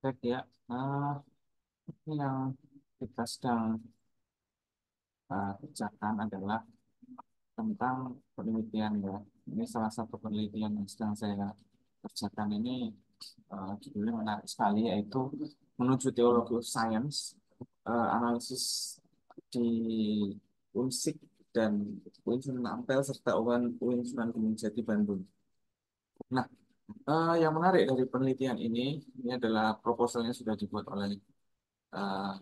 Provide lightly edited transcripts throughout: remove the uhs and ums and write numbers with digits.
Baik ya, ah, ini yang kita sedang kerjakan adalah tentang penelitian ya. Ini salah satu penelitian yang sedang saya kerjakan ini judulnya menarik sekali yaitu menuju teologi of science, analisis di UNSIK dan UIN Sunan Ampel serta UIN Sunan Gunung Jati Bandung. Nah, yang menarik dari penelitian ini adalah proposalnya sudah dibuat oleh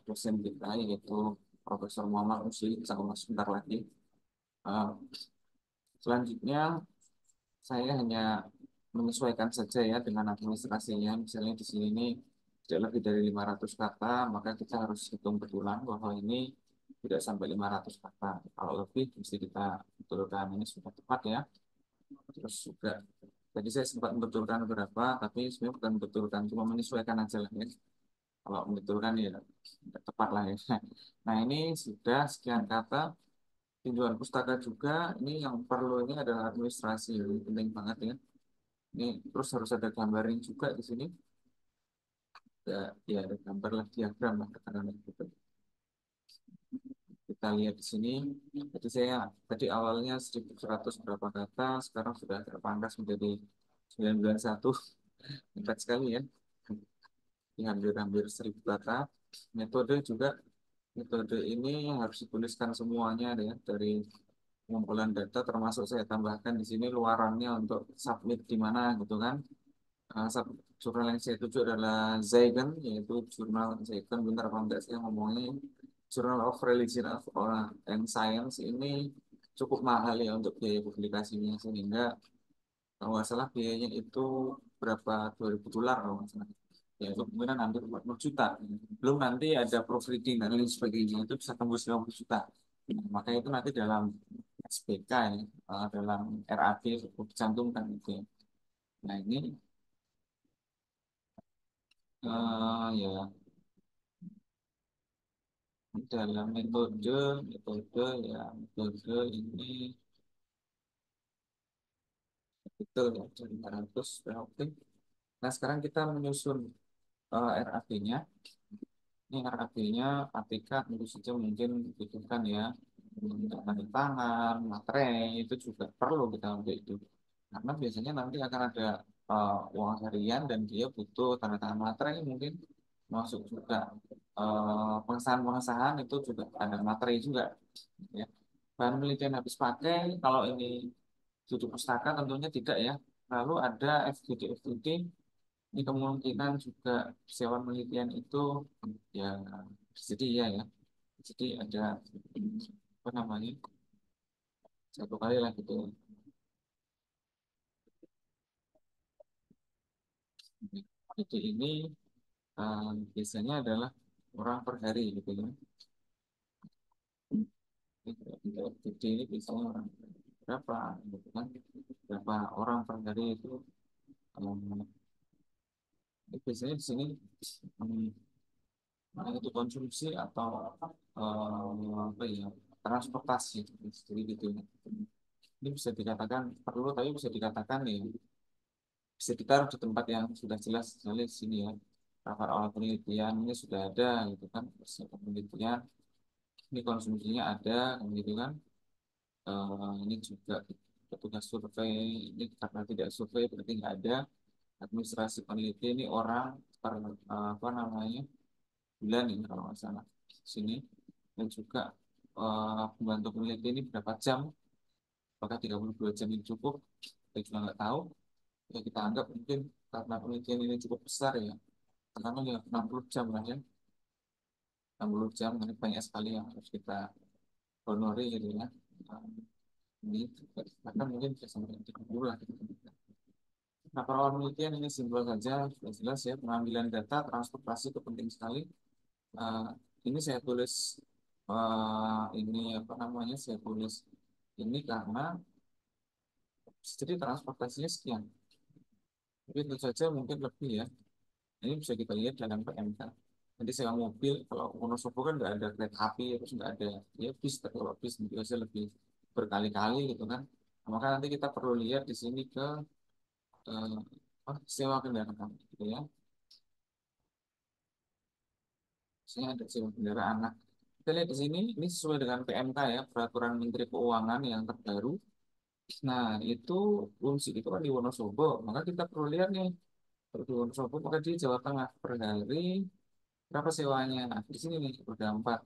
dosen kita yaitu Profesor Muhammad Rusli, insya Allah sebentar lagi. Eh, Selanjutnya saya hanya menyesuaikan saja ya dengan administrasinya. Misalnya di sini ini tidak lebih dari 500 kata, maka kita harus hitung betulan bahwa ini tidak sampai 500 kata. Kalau lebih mesti kita betulkan ini sudah tepat ya. Terus juga tadi saya sempat membetulkan berapa, tapi sebenarnya bukan membetulkan, cuma menyesuaikan aja lah ya. Kalau membetulkan ya tidak tepat lah ya. Nah ini sudah sekian kata. Tinjauan pustaka juga, ini yang perlu ini adalah administrasi, ini penting banget ya. Ini terus harus ada gambarin juga di sini. Ya ada gambar lah, diagram lah katakanlah gitu. Kita lihat di sini. Jadi saya tadi awalnya 1100 berapa kata, sekarang sudah terpangkas menjadi 991. Hebat sekali ya. Ini hampir-hampir 1000 kata. Metode juga, metode ini harus dituliskan semuanya ya, dari pengumpulan data termasuk saya tambahkan di sini luarannya untuk submit di mana gitu kan. Jurnal yang saya tuju adalah Zeigen, yaitu jurnal Zeigen, bentar apa enggak saya ngomongnya, Journal of Religion and Science ini cukup mahal ya untuk biaya publikasinya, sehingga kalau nggak salah biayanya itu berapa, 2000 dolar kalau nggak salah, ya itu kemudian hampir 40 juta, belum nanti ada proofreading dan lain sebagainya, itu bisa tembus 50 juta. Nah, maka itu nanti dalam SPK ya, dalam RAD dicantumkan itu ya. Nah ini ya dalam metode ya, metode ini betul ya, dari 500 ya, oke. Nah sekarang kita menyusun RAP-nya. Ini RAP-nya ATK tentu saja mungkin dibutuhkan ya, tanda tangan, materai itu juga perlu kita untuk itu. Karena biasanya nanti akan ada uang harian dan dia butuh tanda tangan materai mungkin masuk juga. Pengesahan-pengesahan itu juga ada materi juga ya. Bahan penelitian habis pakai, kalau ini studi pustaka tentunya tidak ya. Lalu ada FGD ini kemungkinan juga sewa penelitian itu ya jadi ya ya. Jadi ada apa namanya, satu kali lah gitu. Jadi ini biasanya adalah orang per hari gitu ya. Jadi ini biasanya orang berapa gitu kan? Berapa orang per hari itu, um, biasanya di sini um, itu konsumsi atau apa ya, transportasi jadi gitu ya. Ini bisa dikatakan perlu, tapi bisa dikatakan ya bisa ditaruh di tempat yang sudah jelas, misalnya di sini ya. Rapor awal penelitian ini sudah ada gitu kan, persiapan penelitian ini konsumsinya ada gitu kan. Ini juga petugas survei, ini karena tidak survei berarti nggak ada. Administrasi peneliti ini orang per apa namanya, bulan ini kalau nggak salah sini. Dan juga pembantu peneliti ini berapa jam, apakah 32 jam ini cukup, kita juga nggak tahu. Ya kita anggap mungkin karena penelitian ini cukup besar ya, karena ya 60 jam lah ya, 60 jam ini banyak sekali yang harus kita honori gitu ya. Nah, ini bahkan mungkin bisa sampai 30 lah gitu. Nah, kalau penelitian ini simpel saja, sudah jelas ya, pengambilan data, transportasi itu penting sekali. Eh, ini saya tulis, ini apa namanya, saya tulis ini karena jadi transportasinya sekian. Tapi tentu saja mungkin lebih ya. Ini bisa kita lihat dalam PMK. Nanti sewa mobil, kalau Wonosobo kan nggak ada kereta api, terus nggak ada ya bis, tapi kalau bis biasanya lebih berkali-kali gitu kan. Nah, maka nanti kita perlu lihat di sini ke sewa kendaraan gitu ya. Misalnya ada sewa kendaraan. Nah, kita lihat di sini, ini sesuai dengan PMK ya, Peraturan Menteri Keuangan yang terbaru. Nah, itu fungsi itu kan di Wonosobo. Maka kita perlu lihat nih, kalau di Wonosobo, maka di Jawa Tengah per hari berapa sewanya? Nah, di sini nih, udah 4.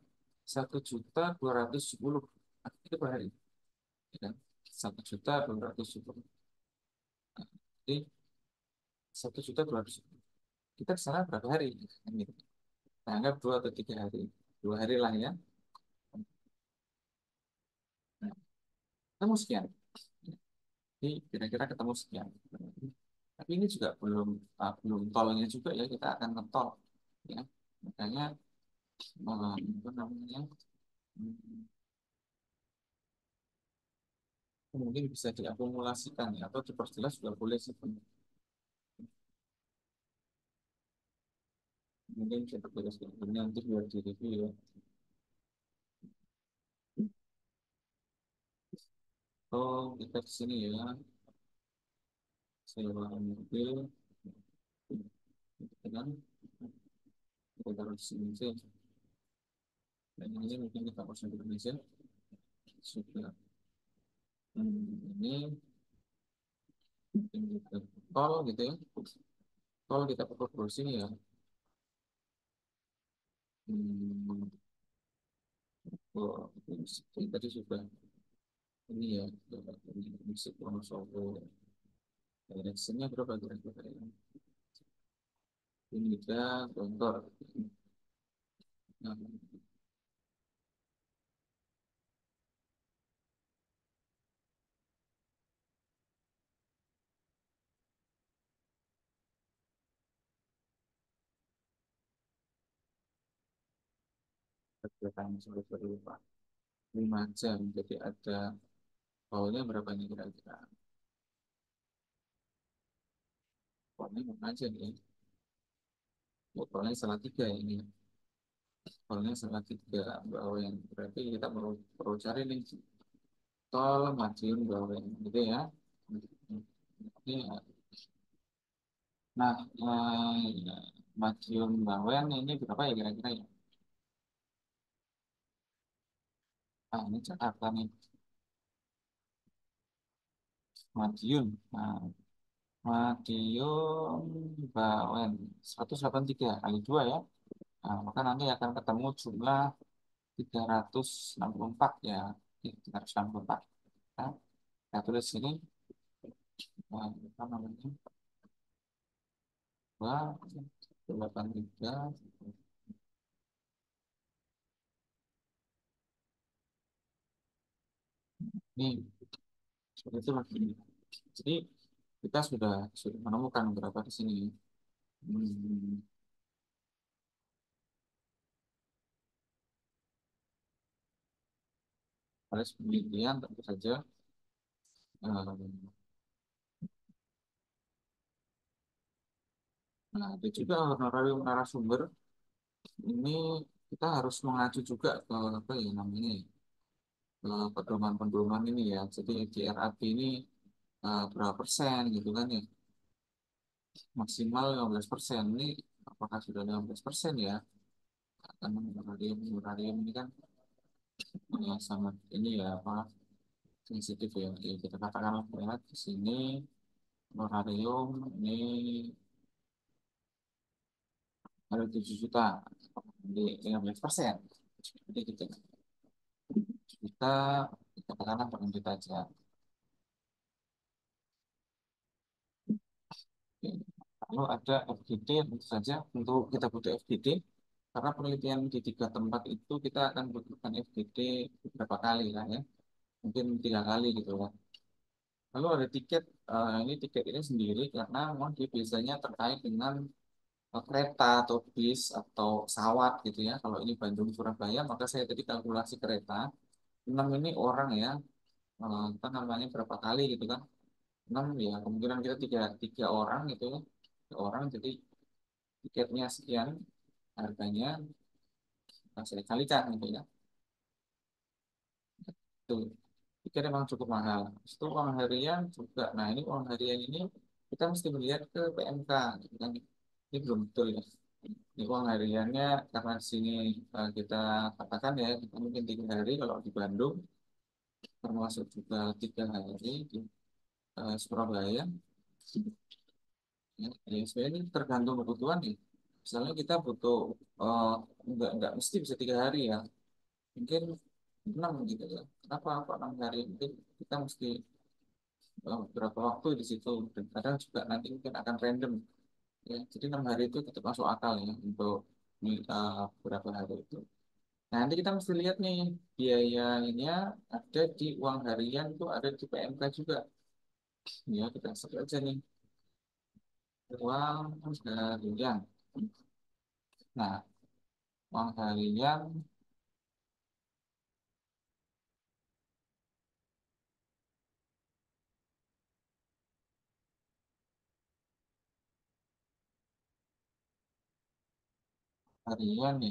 1.270.000. Nah, itu per hari. Ya kan? 1.270.000. Jadi 1.200.000. Kita ke sana berapa hari? Kan gitu. Nah, anggap 2 atau 3 hari. 2 hari lah ya. Nah, ketemu sekian. Jadi kira-kira ketemu sekian. Tapi ini juga belum tolnya juga ya, kita akan ngetol ya. Makanya apa namanya, hmm, mungkin bisa diakumulasikan ya, atau diperjelas juga boleh sih. Mungkin bisa diperjelas nanti biar di review ya. Oh, kita ke sini ya, sewa mobil, dengan kita taruh di sini sih. Dan ini mungkin kita pasang di Indonesia sudah. Ini mungkin kita tol gitu ya. Tol kita perlu browsing ya. Hmm, oh, ini tadi sudah ini ya, ini musik Wonosobo. Directionnya berapa kira-kira ya? Ini juga Gontor. Nah, pergerakan seperti lupa. 5 jam, jadi ada tolnya berapa nih kira-kira? Tolnya 5 jam ya. Oh, tolnya salah tiga ya ini. Tolnya salah tiga. Bahwa yang berarti kita perlu cari nih tol Madiun Bawen gitu ya. Ini, nah, Madiun Bawen ini berapa ya kira-kira ya? Ah, ini Jakarta nih, Madiun. Nah, Madiun Bawen 183 kali 2 ya. Nah, maka nanti akan ketemu jumlah 364 ya. 364. Nah, kita tulis sini, apa namanya? 283. Ini seperti itu lagi. Jadi kita sudah menemukan berapa di sini. Hmm, ada penelitian tentu saja. eh, Nah, ada juga honorarium narasumber. Ini kita harus mengacu juga ke apa ya namanya ya, ke pedoman-pedoman ini ya. Jadi di RAP ini berapa persen gitu kan ya. Maksimal 15%. Ini apakah sudah 15% ya? Karena honorarium ini kan sangat ini ya apa sensitif ya. Ya kita katakanlah ya di sini honorarium ini ada 7 juta di 15%. Jadi kita katakanlah per juta aja. Oke. Lalu ada FGD, tentu saja untuk kita butuh FGD karena penelitian di 3 tempat itu kita akan butuhkan FGD beberapa kali lah ya, mungkin 3 kali gitu lah. Lalu ada tiket, ini tiket ini sendiri karena memang dia biasanya terkait dengan kereta atau bis atau pesawat gitu ya. Kalau ini Bandung Surabaya, maka saya tadi kalkulasi kereta 6 ini orang ya, apa namanya berapa kali gitu kan? 6 ya, kemungkinan kita tiga orang gitu ya, 3 orang jadi tiketnya sekian harganya, saya kalikan gitu ya. Tuh, tiket memang cukup mahal. Itu uang harian juga. Nah, ini uang harian ini kita mesti melihat ke PMK gitu kan. Ini belum betul ya. Ini uang hariannya karena di sini kita katakan ya, kita mungkin 3 hari kalau di Bandung, termasuk juga 3 hari di Surabaya. Ya, sebenarnya ini tergantung kebutuhan nih. Misalnya kita butuh eh, nggak mesti bisa 3 hari ya, mungkin 6 gitu ya. Kenapa kok 6 hari? Mungkin kita mesti berapa waktu di situ. Dan kadang juga nanti mungkin akan random ya. Jadi 6 hari itu tetap masuk akal ya untuk beberapa hari itu. Nah, nanti kita mesti lihat nih biayanya ada di uang harian itu ada di PMK juga. Ya, kita sebut aja nih uang harian. Nah, uang harian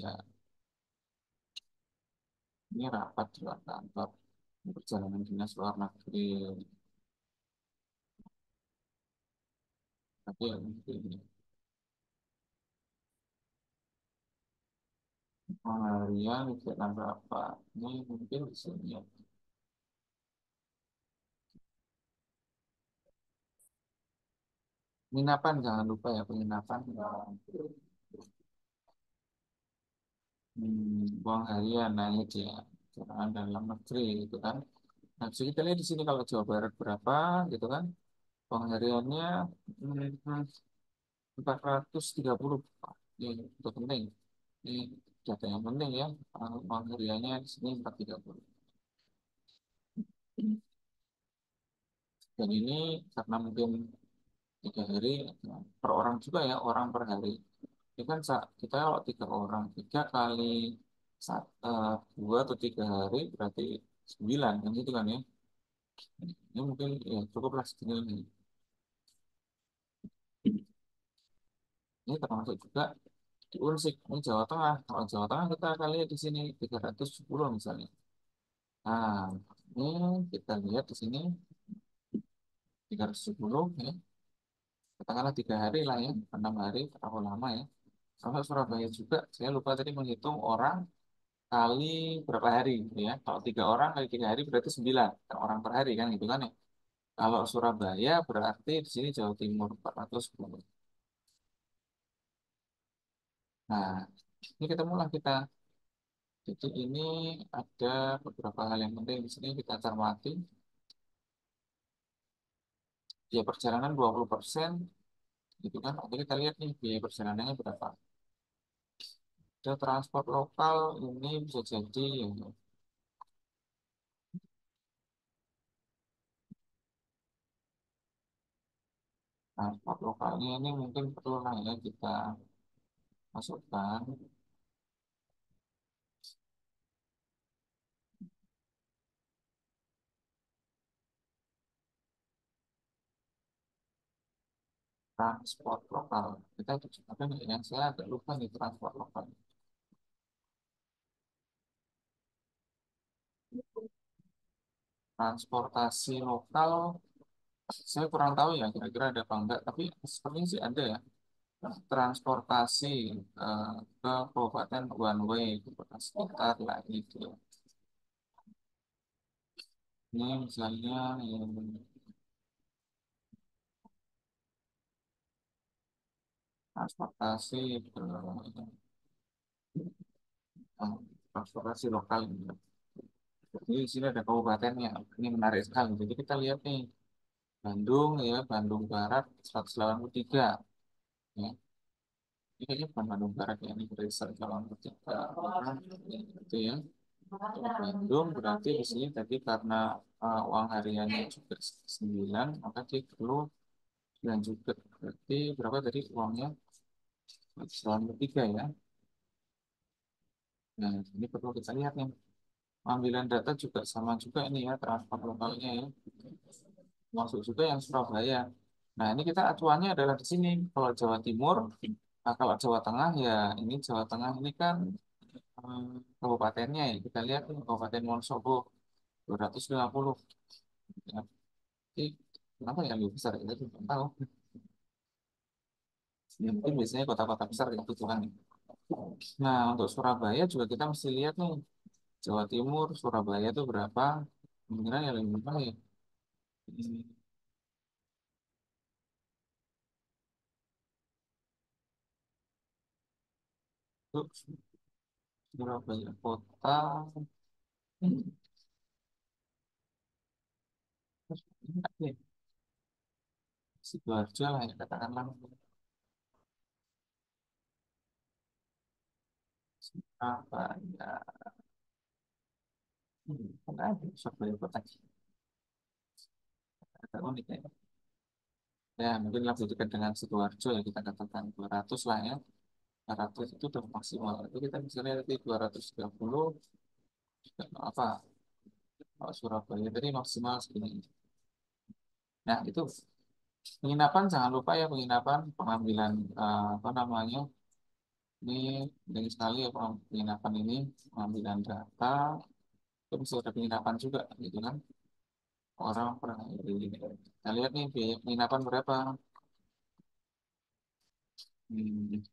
ya ini rapat di luar kantor perjalanan dinas luar negeri. Tapi ya mungkin uang harian itu berapa? Ini mungkin di sini ya. Penginapan jangan lupa ya penginapan. Uang harian naik ya perjalanan dalam negeri gitu kan. Nah, bisa kita lihat di sini kalau Jawa Barat berapa gitu kan. Uang hariannya 430. Ini itu penting. Ini data yang penting ya. Uang hariannya di sini 430. Dan ini karena mungkin 3 hari ya, per orang juga ya, orang per hari. Ini kan kita kalau 3 orang, 3 kali 2 atau 3 hari berarti 9 kan gitu kan ya. Ini mungkin ya cukuplah segini. Ini termasuk juga di Unsik, ini Jawa Tengah. Kalau Jawa Tengah kita akan lihat di sini 370 misalnya. Nah, ini kita lihat di sini 370 ya. Katakanlah 3 hari lah ya, 6 hari, terlalu lama ya. Sama Surabaya juga, saya lupa tadi menghitung orang kali berapa hari gitu ya. Kalau 3 orang kali 3 hari berarti 9 orang per hari kan gitu kan ya. Kalau Surabaya berarti di sini Jawa Timur 410. Nah, ini kita mulai kita. Jadi ini ada beberapa hal yang penting di sini kita cermati. Biaya perjalanan 20%, gitu kan. Oke, kita lihat nih biaya perjalanannya berapa. Ada transport lokal ini bisa jadi ya, transport lokalnya ini mungkin perlu lah ya kita masukkan transport lokal. Kita itu apa nih yang saya agak lupa nih transport lokal. Transportasi lokal saya kurang tahu ya kira-kira ada apa enggak, tapi sepertinya sih ada ya. Transportasi eh, ke kabupaten one way ke kota sekitar lah gitu. Ini misalnya yang transportasi ke transportasi lokal gitu. Jadi di sini ada kabupatennya. Ini menarik sekali. Jadi kita lihat nih Bandung ya, Bandung Barat 183 ya. Ini kayaknya bukan Bandung Barat ya, ini Barisan Calon Ketiga. Ya, itu ya. Bandung berarti di sini tadi karena uang hariannya juga 9, maka dia perlu 9 juga. Berarti berapa tadi uangnya? 183 ya. Nah, ini perlu kita lihat nih. Pengambilan data juga sama juga ini ya, transport lokalnya ya. Masuk juga yang Surabaya. Nah, ini kita acuannya adalah di sini. Kalau Jawa Timur, nah kalau Jawa Tengah ya, ini Jawa Tengah ini kan kabupatennya ya. Kita lihat nih, Kabupaten Wonosobo 250. Ya, jadi, kenapa ya lebih besar? Kita tidak tahu. Ya, mungkin biasanya kota-kota besar kayak gitu kan. Nah, untuk Surabaya juga kita mesti lihat nih. Jawa Timur, Surabaya itu berapa? Kemungkinan yang lebih murah ya. Hmm, Untuk Surabaya kota, hmm, enggak deh. Sidoarjo lah ya katakanlah. Surabaya, kan ada Surabaya kota. Agak unik ya. Ya, mungkin lebih dekat dengan Sidoarjo ya kita katakan 200 lah ya. 200 itu udah maksimal. Itu kita misalnya nanti 230 apa Surabaya tadi maksimal segini. Nah, itu penginapan jangan lupa ya penginapan pengambilan apa namanya ini penting sekali ya penginapan ini pengambilan data itu bisa ada penginapan juga gitu kan orang pernah kita lihat nih biaya penginapan berapa.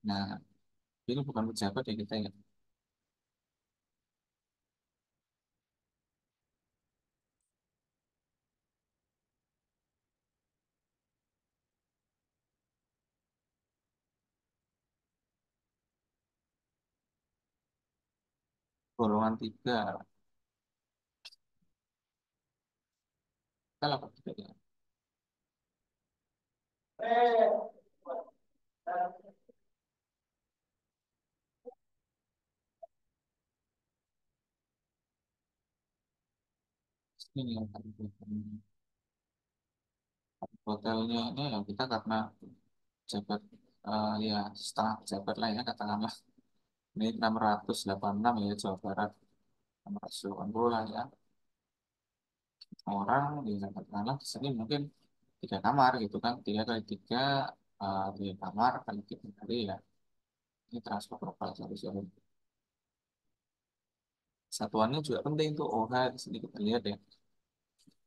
Nah ini bukan pejabat ya kita ya. Golongan tiga kita lakukan tiga ya. Ini yang hotelnya ini ya kita karena jabat ya setengah jabat lah ya katakanlah ini 686 ya Jawa Barat 680 lah ya orang di katakanlah di sini mungkin 3 kamar gitu kan 3 kali 3 3 kamar kali 3 hari ya ini transport lokal satu satu satuannya juga penting tuh OH di sini kita lihat ya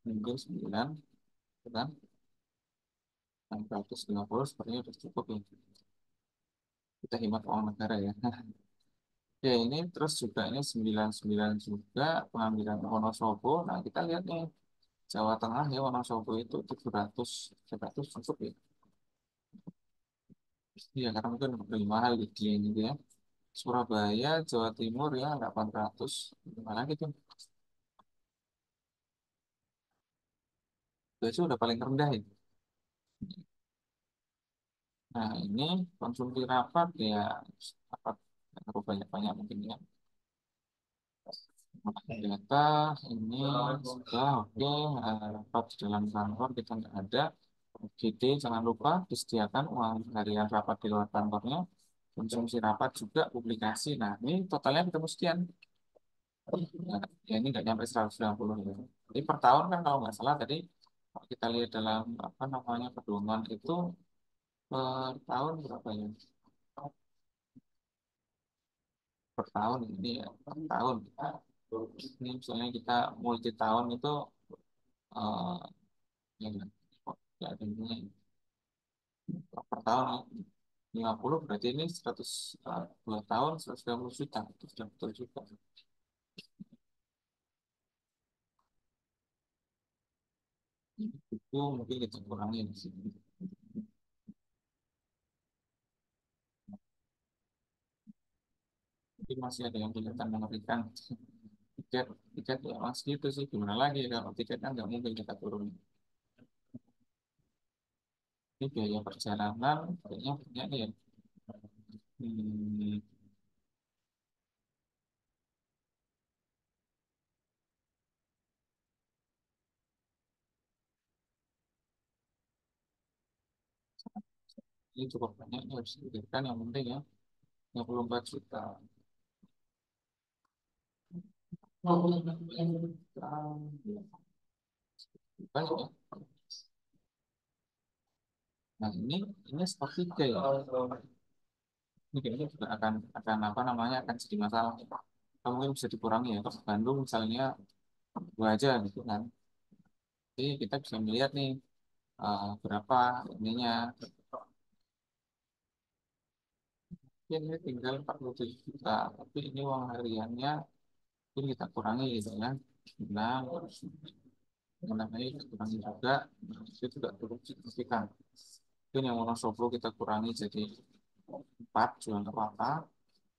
mungkin 9 gitu kan 650 sepertinya udah cukup ya kita hemat uang negara ya. Ya ini terus juga ini 99 juga pengambilan Wonosobo. Nah kita lihat nih Jawa Tengah ya Wonosobo itu 700 cukup ya. Iya karena mungkin lebih mahal di Dieng gitu ya. Surabaya, Jawa Timur ya 800 gimana gitu. Itu udah paling rendah ya. Nah ini konsumsi rapat ya rapat terlalu banyak-banyak mungkin ya. Data ini sudah oke. Rapat di dalam kantor kita nggak ada. GD jangan lupa disediakan uang harian rapat di luar kantornya. Konsumsi rapat juga publikasi. Nah ini totalnya ketemu sekian. Nah, ya ini nggak nyampe 190 ya. Jadi per tahun kan kalau nggak salah tadi kalau kita lihat dalam apa namanya pedoman itu per tahun berapa ya? Per tahun ini ya per tahun. Ini misalnya kita multi tahun itu ya, kok nggak ada ininya. Per tahun 50 berarti ini 100 2 tahun 150 juta itu sudah betul juga. Itu mungkin kita kurangi di sini. Tapi masih ada yang kelihatan mengerikan. Tiket tiket ya mas gitu sih gimana lagi kalau tiket kan nggak mungkin kita turun. Ini biaya perjalanan kayaknya banyak nih ya. Hmm, ini cukup banyak nih harus dipikirkan yang penting ya 54 juta. Banyak ya. Nah ini stok tiga ya. Ini kayaknya juga akan apa namanya akan jadi masalah. Kalau mungkin bisa dikurangi ya. Kalau Bandung misalnya 2 aja gitu kan. Jadi kita bisa melihat nih berapa ininya ini tinggal 47 juta, tapi ini uang hariannya ini kita kurangi gitu ya. Nah, namanya kita kurangi juga, itu juga cukup signifikan. Mungkin yang Wonosobo kita kurangi jadi 4 juga nggak apa-apa,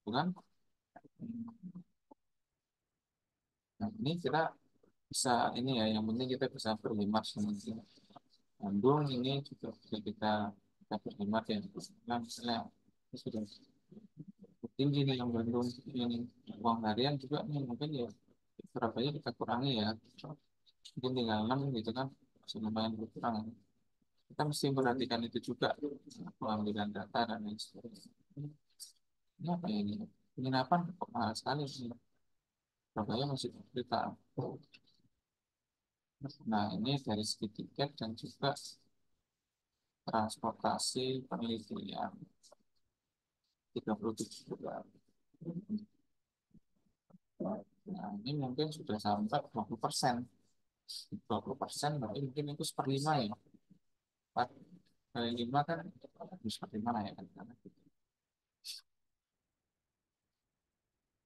bukan? Nah, ini kita bisa ini ya, yang penting kita bisa berhemat sebenarnya. Bandung ini juga bisa kita berhemat ya. Nah, misalnya ini sudah tinggi nih yang Bandung ini uang harian juga nih mungkin ya Surabaya kita kurangi ya. Mungkin tinggal 6 gitu kan, masih lumayan berkurang. Kita mesti perhatikan itu juga, pengambilan data dan lain sebagainya. Ini apa ya ini? Penginapan kok mahal sekali sih. Surabaya masih berita. Nah, ini dari segi tiket dan juga transportasi penelitian 37 juta. Nah, ini mungkin sudah sampai 20%. 20% berarti mungkin itu seperlima ya. 4 kali 5 kan harus seperlima lah ya kan.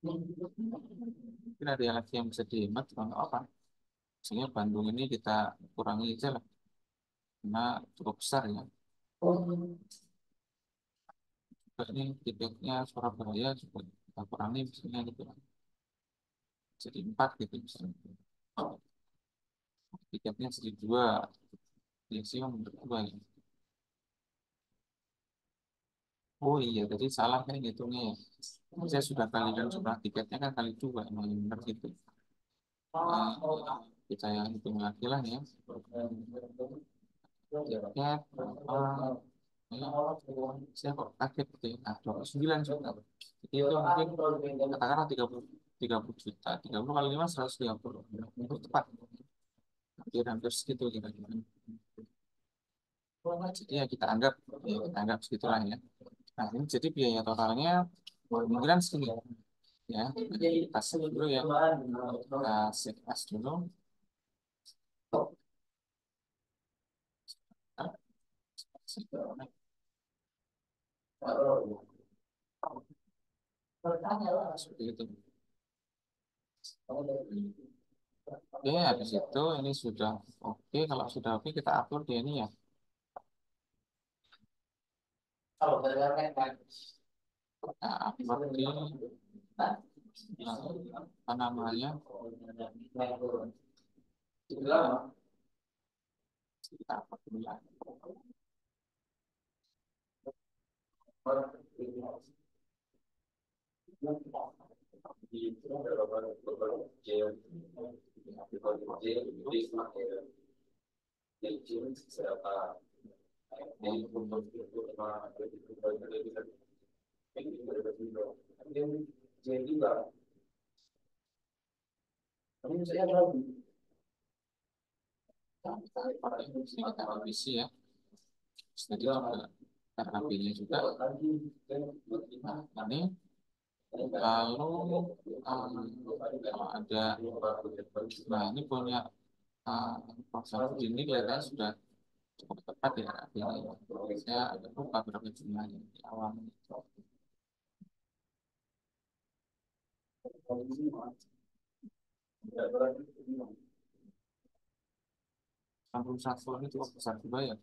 Mungkin ada yang lagi yang bisa dihemat, cuma nggak apa. Misalnya Bandung ini kita kurangi aja lah, karena cukup besar ya. Juga ini tiketnya Surabaya juga kita kurangi misalnya gitu. Jadi 4 gitu misalnya. Tiketnya jadi 2, ya sih menurut gua ya. Oh iya, tadi salah kan ngitungnya ya. Saya sudah kalikan jumlah tiketnya kan kali 2, emang yang benar gitu. Nah, kita yang hitung lagi lah ya. Tiket, saya kok kaget gitu ya. Nah, 29 juta. Jadi itu mungkin katakanlah 30 juta. 30 kali 5, 130. Itu tepat. Hampir segitu kira-kira. Jadi ya kita anggap segitulah ya. Nah, ini jadi biaya totalnya kemungkinan segini ya. Kita save dulu ya. Kita save as dulu. Seperti itu. Oke, habis itu ini sudah oke. Kalau sudah oke, kita upload ya ini ya. Kita upload di apa namanya? Kita upload dulu ya. Kita revisi ya. Jadi juga RAB-nya juga. Nah, ini lalu kalau ada, nah ini punya proses ini kelihatannya sudah cukup tepat ya RAB-nya. Saya agak lupa berapa jumlahnya di awal. 61 ini cukup besar juga ya.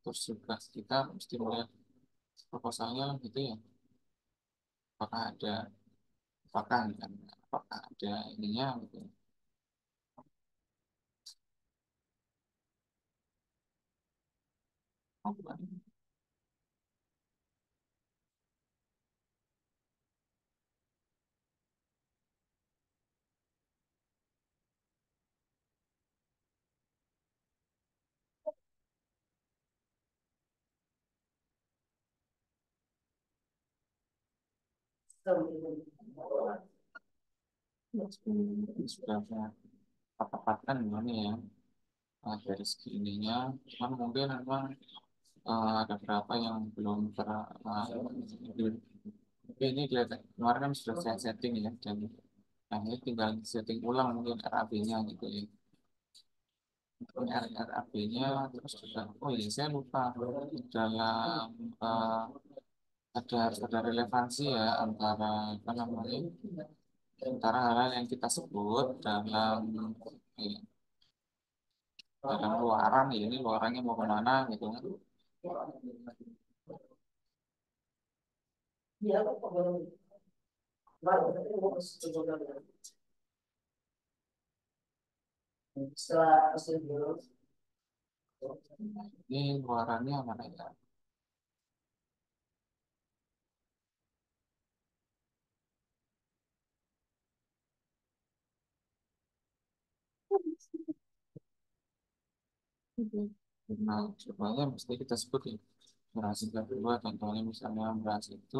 Terus juga kita mesti melihat proposalnya gitu ya. Apakah ada, apakah ada ininya gitu. Sudah ketepatan gimana ya, dari segi ininya. Cuman mungkin memang ada berapa yang belum tapi ini kelihatan kemarin kan sudah saya setting ya, dan nah ini tinggal setting ulang mungkin RAB-nya gitu ya. RAB-nya terus juga, oh iya saya lupa dalam harus ada relevansi ya antara apa namanya antara hal-hal yang kita sebut dalam eh, dalam luaran ya ini luarannya mau kemana gitu kan. Ini luarannya mana ya. Nah, contohnya mesti kita sebut ya durasi kedua contohnya misalnya beras itu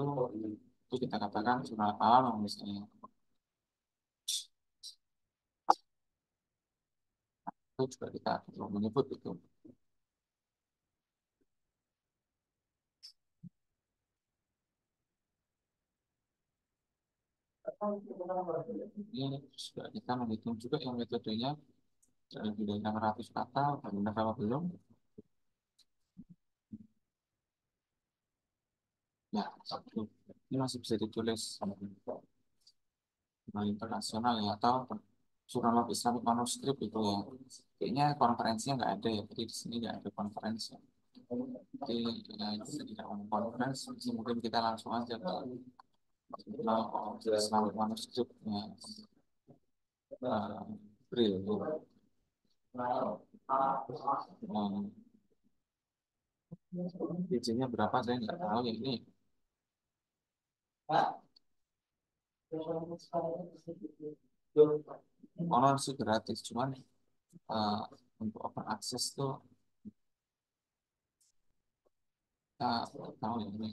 kita katakan surat al misalnya itu juga kita perlu menyebut itu. Ini sudah kita menghitung juga yang metodenya lebih dari 600 kata, benar apa belum? Ya, satu. Ini masih bisa ditulis dengan internasional ya, atau Surat Islamic manuskrip itu ya. Kayaknya konferensinya nggak ada ya, jadi di sini nggak ada konferensi. Jadi ya, itu tidak mau konferensi, jadi mungkin kita langsung aja ke Islamic manuskrip ya. Braille. Nah, izinnya berapa saya nggak tahu ya ini. Online sih gratis, cuman eh, untuk open access tuh kita nggak tahu ya ini.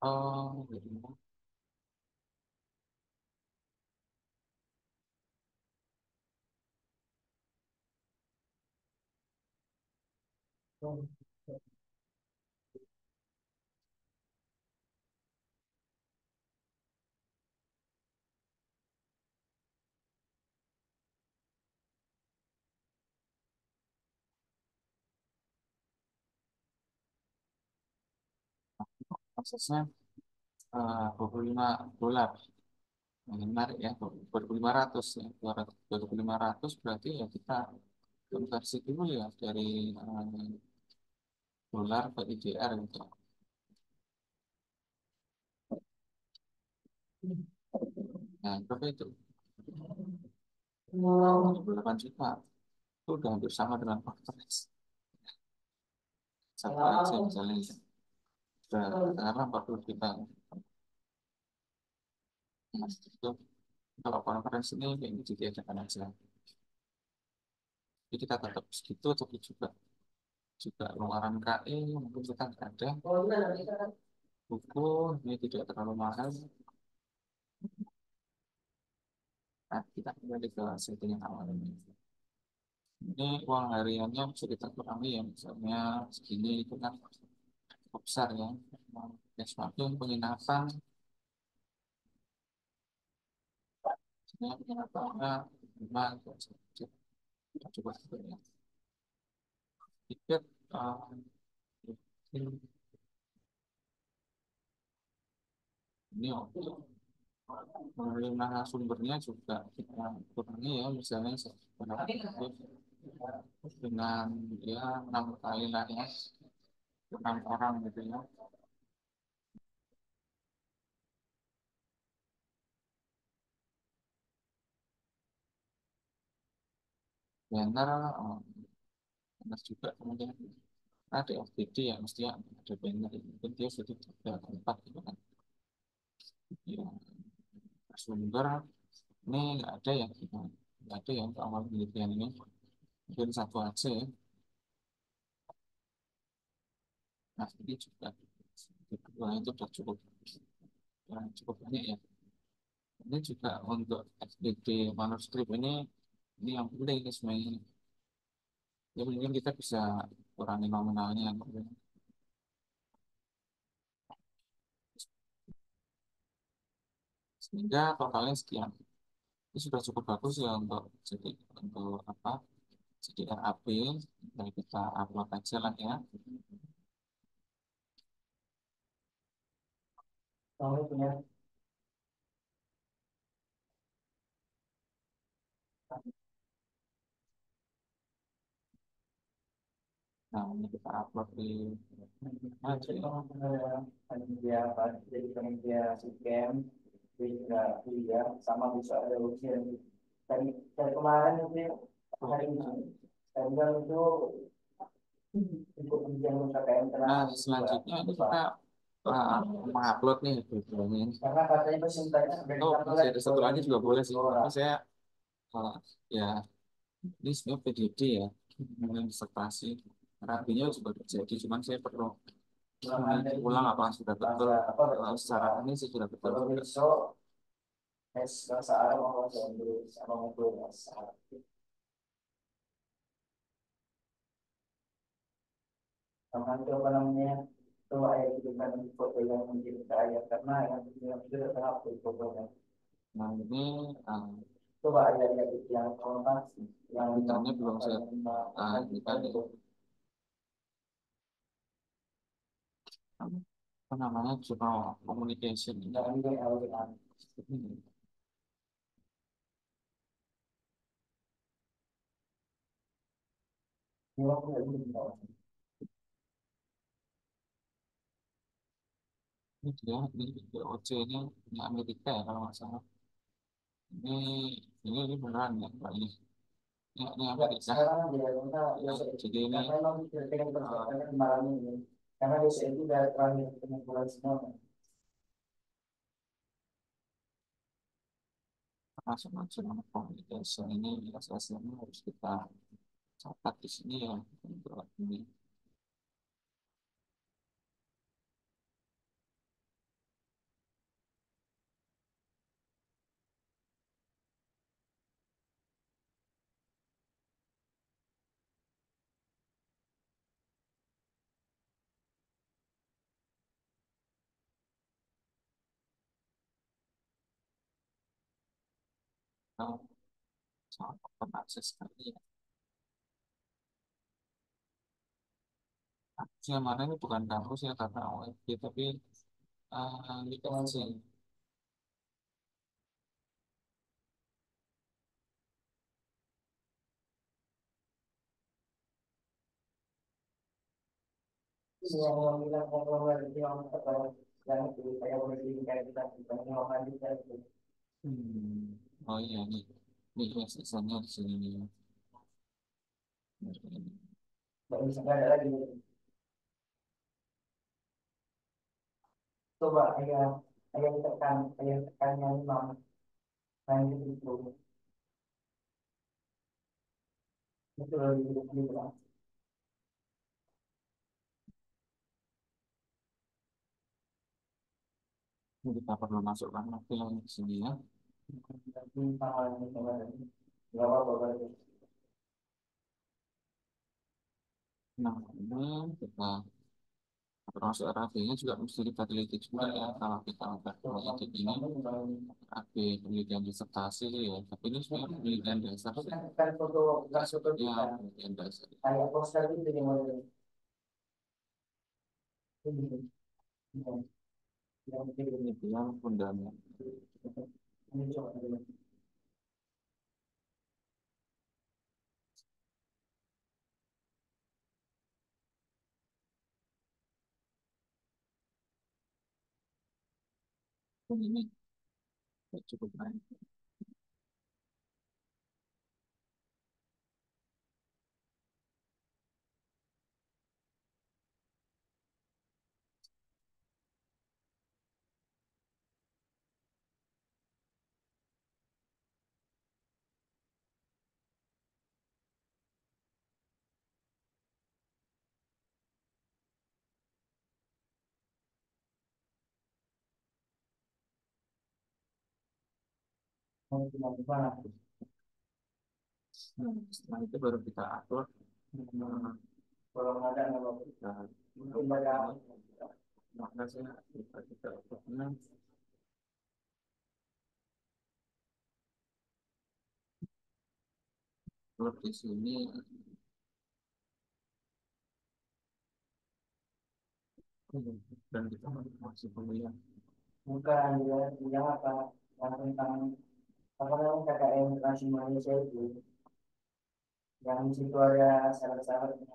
Oh, jadi, aksesnya 25 dolar. Nah, ini menarik ya, 2500 ya, 2500 berarti ya kita konversi dulu ya dari dolar ke IDR gitu. Nah, berapa itu? 8 juta. Itu udah hampir sama dengan conference. Satu aja misalnya. Udah, katakanlah 40 juta. Nah, itu kalau conference ini kayak gitu diadakan aja. Jadi kita tetap segitu, tapi juga juga pengeluaran KE mungkin kita nggak ada buku ini tidak terlalu mahal. Nah, kita kembali ke setting yang awal ini. Ini uang hariannya bisa kita kurangi ya, misalnya segini itu kan cukup besar ya. Ya, suatu penginapan, sebenarnya penginapannya lima atau sedikit. Kita coba ya. Tiket, ini untuk sumbernya juga kita kurangi ya, misalnya dengan ya 6 kali lah ya, 6 orang gitu ya. Banner, banner juga kemudian ada FTD ya, mesti ya ada banner itu. Mungkin dia sudah tiga tempat gitu kan. Ya, sumber ini nggak ada ya, kita nggak ada ya untuk awal penelitian ini. Mungkin satu aja ya. Nah, ini juga. kedua itu sudah cukup, ya, cukup banyak ya. Ini juga untuk FDD manuskrip ini yang penting ini sebenarnya. Ya mungkin kita bisa kurangi nominalnya. Sehingga totalnya sekian. Ini sudah cukup bagus ya untuk apa? Jadi RAB, dari kita upload aja lah ya. Kamu punya Nah, ini kita upload di jadi aja. kamu punya panitia apa? Jadi panitia sistem, jadi nggak kuliah, sama bisa ada ujian. Dari kemarin itu hari ini, saya bilang itu untuk ujian KKN Nah, kelas dua selanjutnya ini itu Pak. kita mengupload nih videonya ini. Karena katanya itu singkatnya Oh, berikan masih oleh ada satu lagi juga boleh sih. Tapi orang. saya uh, ya ini sebenarnya PDD ya, dengan disertasi. Rapinya juga terjadi, cuman saya perlu Bilang Anda meneliti ini ulang apa sudah betul. bahasa apa Secara bahasa ini sih sudah betul kalau juga. besok bahasa Arab mau bahasa Inggris sama mau bahasa Arab. Sama itu apa namanya? Itu ayat itu kan foto yang menjadi ayat karena yang itu adalah fotonya. Nah, ini uh, Coba ayat-ayat itu yang korban yang ditanya belum saya nanti ini kan tadi itu apa namanya jurnal communication ini. yang ini LWA. Ini waktu itu Ini dia ini VOC ini Amerika ya kalau nggak salah. Ini ini beneran ya Pak ini ya, Amerika. sekarang dia karena Ya, besok jadi ini karena memang kita uh, persiapan di malam ini karena besok itu udah terakhir pengumpulan semua kan. national journal communication ini asasnya harus kita catat di sini ya untuk ini. Nah, sangat open akses sekali ya. Yang mana ini bukan kampus ya karena OFG tapi lisensi. Yang bilang kalau yang apa yang itu saya boleh kayak kita kita mau lanjut itu. Oh iya nih ya sisanya di sini nih. Nggak bisa nggak ada lagi. Coba ayah tekan yang lima lanjut itu itu lebih lebih berat. Ini kita perlu masukkan waktu yang di sini ya. Tapi sama yang kemarin nggak apa-apa berarti. Nah ini kita termasuk RAB-nya juga mesti kita teliti juga ya kalau kita udah mengedit ini RAB penelitian disertasi ya tapi ini sebenarnya penelitian dasar Itu sih. kan foto nggak foto Ya kita penelitian dasar. kayak poster gitu yang model ini yang ini Penelitian fundamental. ini coba Ini cukup baik. mau gimana gimana. Setelah itu baru kita upload. Nah, Kalau nggak ada nggak apa-apa. kita Mungkin banyak. maka saya kita uploadnya upload di sini dan kita masih pemilihan. Bukan dia bilang apa yang tentang apa namanya KKN Generasi Malaysia itu yang di situ ada syarat-syaratnya.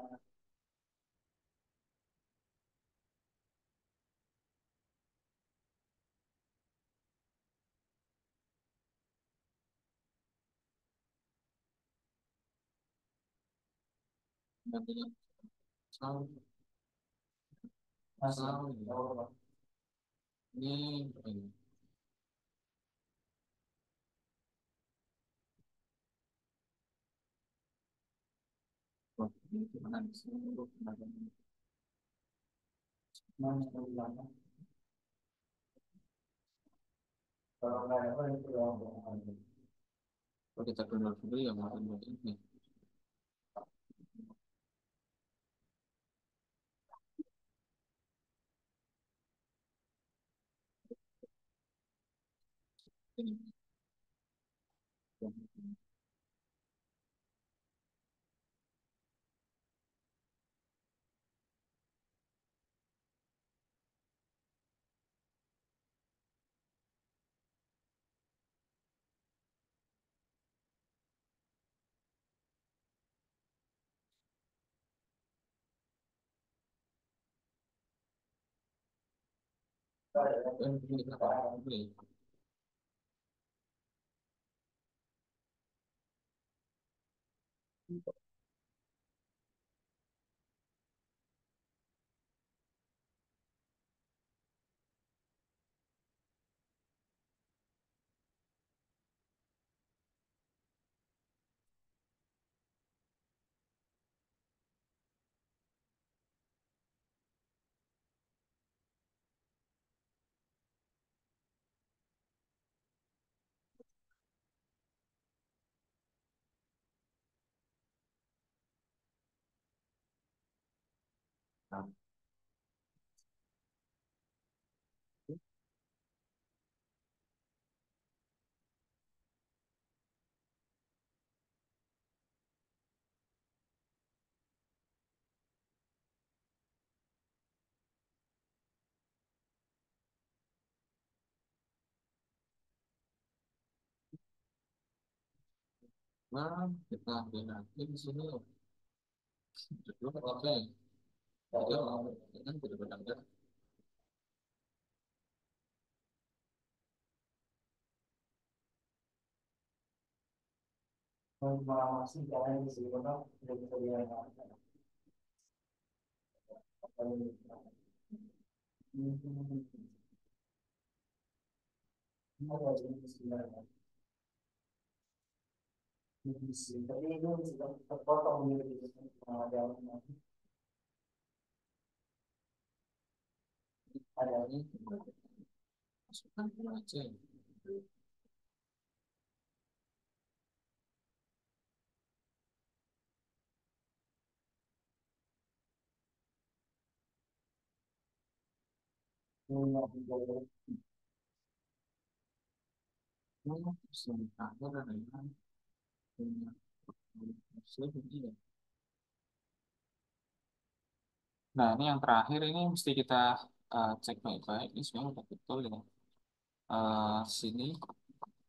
Nantinya selalu Masih selalu oh, ini gimana sih? masih gimana? Kalau nggak ada orang itu doang. Kalau kita download dulu ya mungkin ini. Ini. Dan kita beli. Nah, kita ambil lagi di sini. Kedua, oke. Tiga, kan tidak benar. Masih jalan di sini kan udah bisa jalan. Ada di sini. Tapi itu sudah terpotong gitu ada ada Ini masukkan dulu aja. Nah, sementara dengan punya muslim ini ya. Nah, ini yang terakhir ini mesti kita cek baik-baik. Ini sebenarnya udah betul ya. Sini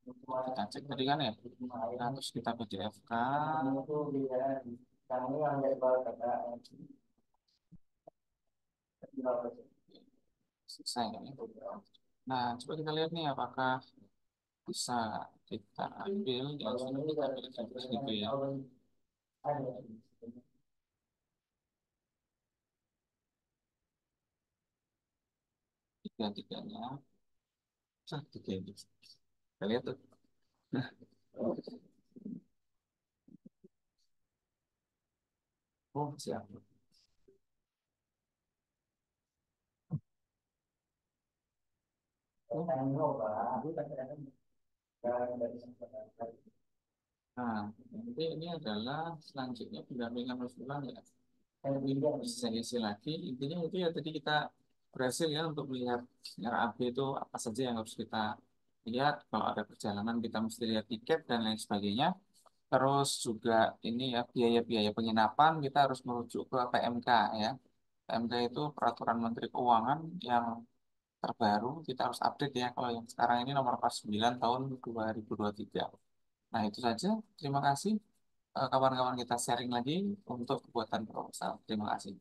kita cek tadi kan ya. Nah, terus kita PDF kan. itu beda kami yang level kata Selesai kan ya. Nah, coba kita lihat nih apakah bisa kita ambil yang kalau sini ini kita kan pilih gitu ya. ada Tiga-tiganya. Tiga ini. Kita lihat tuh. Oh, siap. yang nyoba dari Nah, nanti ini adalah selanjutnya pendampingan usulan ya. Ini yang bisa saya isi lagi. Intinya itu ya tadi kita berhasil ya untuk melihat RAB itu apa saja yang harus kita lihat. Kalau ada perjalanan kita mesti lihat tiket dan lain sebagainya. Terus juga ini ya biaya-biaya penginapan kita harus merujuk ke PMK ya. PMK itu Peraturan Menteri Keuangan yang terbaru. Kita harus update ya. Kalau yang sekarang ini nomor 49 tahun 2023. Nah itu saja. Terima kasih. Kawan-kawan kita sharing lagi untuk kebuatan proposal. Terima kasih.